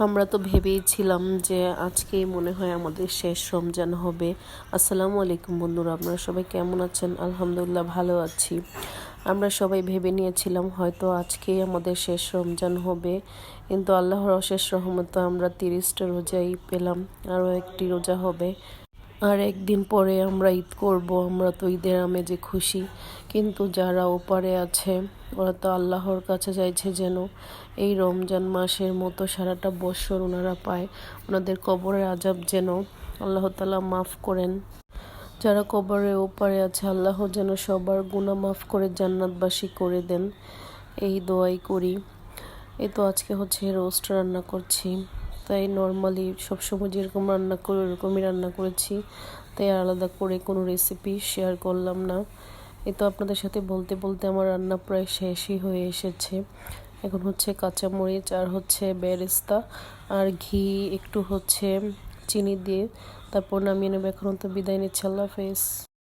আমরা তো ভেবেইছিলাম যে আজকেই মনে হয় আমাদের শেষ রমজান হবে। আসসালামু আলাইকুম বন্ধুরা, আপনারা সবাই কেমন আছেন? আলহামদুলিল্লাহ ভালো আছি। আমরা সবাই ভেবে নিয়েছিলাম হয়তো আজকেই আমাদের শেষ রমজান হবে, কিন্তু আল্লাহর অশেষ রহমতে আমরা 30টা রোজাই পেলাম। আরও একটি রোজা হবে, আর একদিন পরে আমরা ঈদ করব। আমরা তো ঈদের আমেজে খুশি, কিন্তু যারা ওপারে আছে ওরা তো আল্লাহর কাছে চাইছে যেন এই রমজান মাসের মতো সারাটা বছর ওনারা পায়। ওনাদের কবরের আযাব যেন আল্লাহ তাআলা মাফ করেন। যারা কবরের ওপারে আছে আল্লাহ যেন সবার গুনাহ মাফ করে জান্নাতবাসী করে দেন, এই দোয়াই করি। এই তো আজকে হচ্ছে রোস্ট রান্না করছি, তাই নর্মালি সবসময় যেরকম রান্না করি ওরকমই রান্না করেছি, তাই আলাদা করে কোনো রেসিপি শেয়ার করলাম না। এই তো আপনাদের সাথে বলতে বলতে আমার রান্না প্রায় শেষই হয়ে এসেছে। এখন হচ্ছে কাঁচামরিচ আর হচ্ছে বেরেস্তা আর ঘি একটু হচ্ছে চিনি দিয়ে তারপর নামিয়ে নেব। এখন তো বিদায় নিচ্ছি, আল্লাহ হাফেজ।